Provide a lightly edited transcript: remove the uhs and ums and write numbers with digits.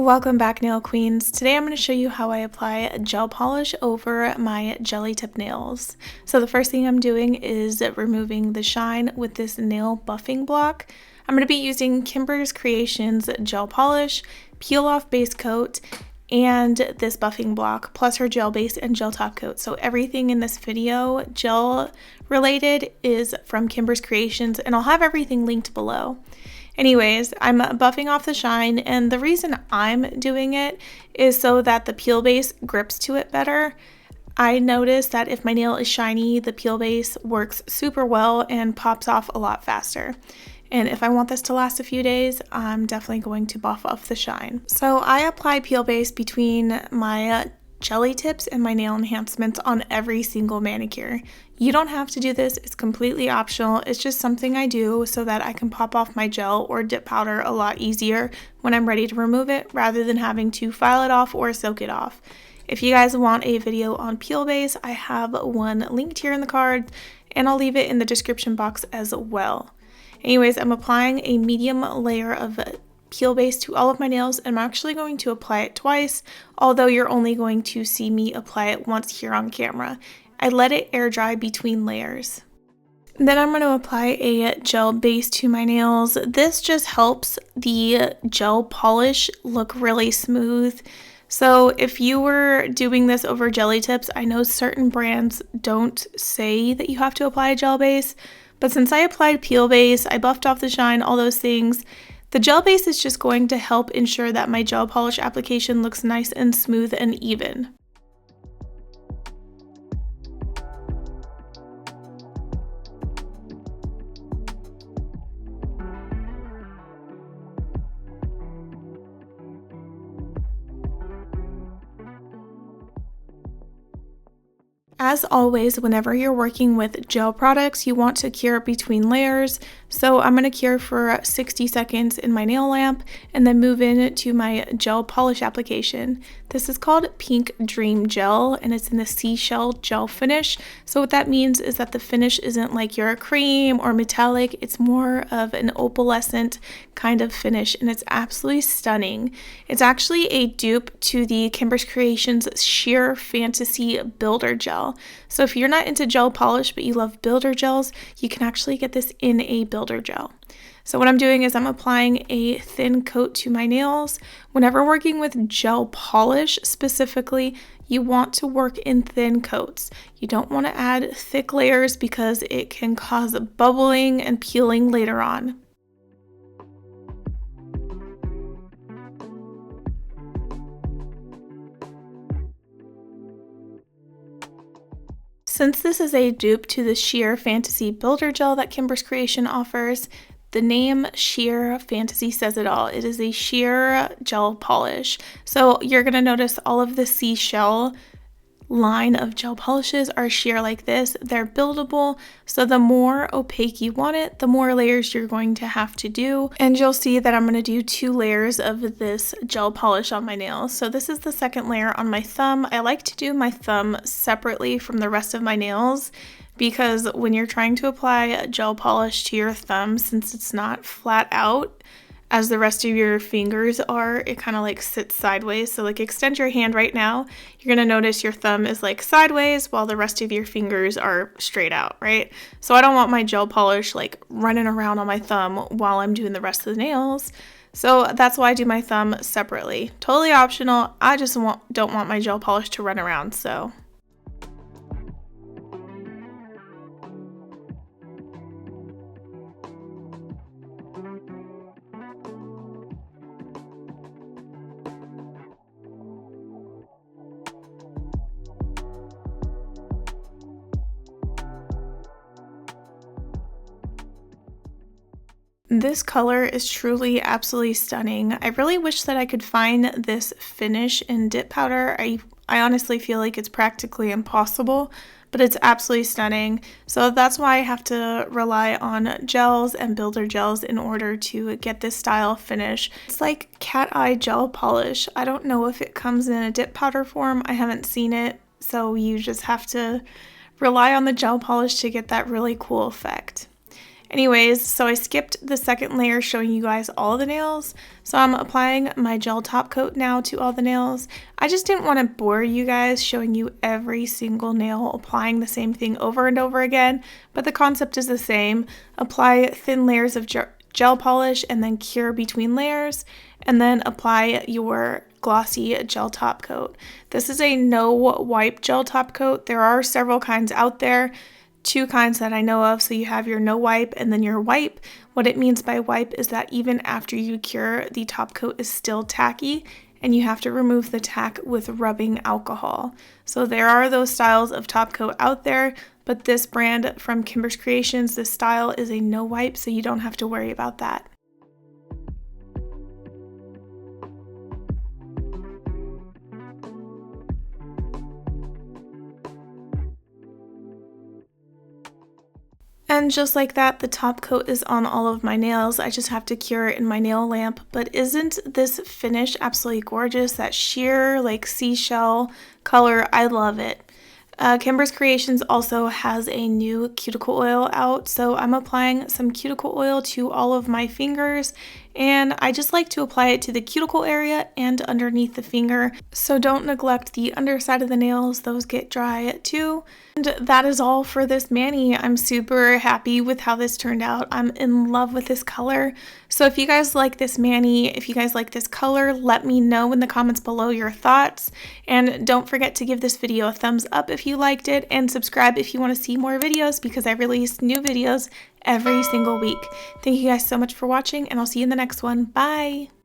Welcome back, nail queens. Today I'm going to show you how I apply gel polish over my jelly tip nails. So the first thing I'm doing is removing the shine with this nail buffing block. I'm going to be using Kimberz Kreations gel polish, peel off base coat, and this buffing block, plus her gel base and gel top coat. So everything in this video gel related is from Kimberz Kreations, and I'll have everything linked below. Anyways, I'm buffing off the shine, and the reason I'm doing it is so that the peel base grips to it better. I noticed that if my nail is shiny, the peel base works super well and pops off a lot faster. And if I want this to last a few days, I'm definitely going to buff off the shine. So I apply peel base between my jelly tips and my nail enhancements on every single manicure. You don't have to do this, it's completely optional. It's just something I do so that I can pop off my gel or dip powder a lot easier when I'm ready to remove it rather than having to file it off or soak it off. If you guys want a video on peel base, I have one linked here in the card, and I'll leave it in the description box as well. Anyways, I'm applying a medium layer of peel base to all of my nails, and I'm actually going to apply it twice, although you're only going to see me apply it once here on camera. I let it air dry between layers. Then I'm going to apply a gel base to my nails. This just helps the gel polish look really smooth. So if you were doing this over jelly tips, I know certain brands don't say that you have to apply a gel base, but since I applied peel base, I buffed off the shine, all those things, the gel base is just going to help ensure that my gel polish application looks nice and smooth and even. As always, whenever you're working with gel products, you want to cure between layers. So I'm going to cure for 60 seconds in my nail lamp and then move in to my gel polish application. This is called Pink Dream Gel, and it's in the seashell gel finish. So what that means is that the finish isn't like your cream or metallic, it's more of an opalescent kind of finish, and it's absolutely stunning. It's actually a dupe to the Kimberz Kreations Sheer Fantasy Builder Gel. So if you're not into gel polish but you love builder gels, you can actually get this in a builder gel. So what I'm doing is I'm applying a thin coat to my nails. Whenever working with gel polish specifically, you want to work in thin coats. You don't want to add thick layers because it can cause bubbling and peeling later on. Since this is a dupe to the Sheer Fantasy Builder Gel that Kimberz Kreation offers, the name Sheer Fantasy says it all. It is a sheer gel polish. So you're going to notice all of the seashell line of gel polishes are sheer like this. They're buildable, so the more opaque you want it, the more layers you're going to have to do. And you'll see that I'm going to do 2 layers of this gel polish on my nails. So this is the second layer on my thumb. I like to do my thumb separately from the rest of my nails, because when you're trying to apply gel polish to your thumb, since it's not flat out as the rest of your fingers are, it kind of like sits sideways. So like extend your hand right now, you're gonna notice your thumb is like sideways while the rest of your fingers are straight out, right? So I don't want my gel polish like running around on my thumb while I'm doing the rest of the nails. So that's why I do my thumb separately. Totally optional. I just don't want my gel polish to run around, so. This color is truly absolutely stunning. I really wish that I could find this finish in dip powder. I honestly feel like it's practically impossible, but it's absolutely stunning. So that's why I have to rely on gels and builder gels in order to get this style finish. It's like cat eye gel polish. I don't know if it comes in a dip powder form. I haven't seen it, so you just have to rely on the gel polish to get that really cool effect. Anyways, so I skipped the second layer showing you guys all the nails. So I'm applying my gel top coat now to all the nails. I just didn't want to bore you guys showing you every single nail applying the same thing over and over again, but the concept is the same. Apply thin layers of gel polish and then cure between layers, and then apply your glossy gel top coat. This is a no wipe gel top coat. There are several kinds out there. 2 kinds that I know of. So you have your no wipe and then your wipe. What it means by wipe is that even after you cure, the top coat is still tacky and you have to remove the tack with rubbing alcohol. So there are those styles of top coat out there, but this brand from Kimberz Kreations, this style is a no wipe, so you don't have to worry about that. And just like that, the top coat is on all of my nails. I just have to cure it in my nail lamp. But isn't this finish absolutely gorgeous? That sheer like seashell color, I love it. Kimberz Kreations also has a new cuticle oil out, so I'm applying some cuticle oil to all of my fingers, and I just like to apply it to the cuticle area and underneath the finger, so don't neglect the underside of the nails, those get dry too. And that is all for this mani. I'm super happy with how this turned out. I'm in love with this color. So if you guys like this mani, if you guys like this color, let me know in the comments below your thoughts. And don't forget to give this video a thumbs up if you liked it, and subscribe if you want to see more videos, because I release new videos every single week. Thank you guys so much for watching, and I'll see you in the next one. Bye!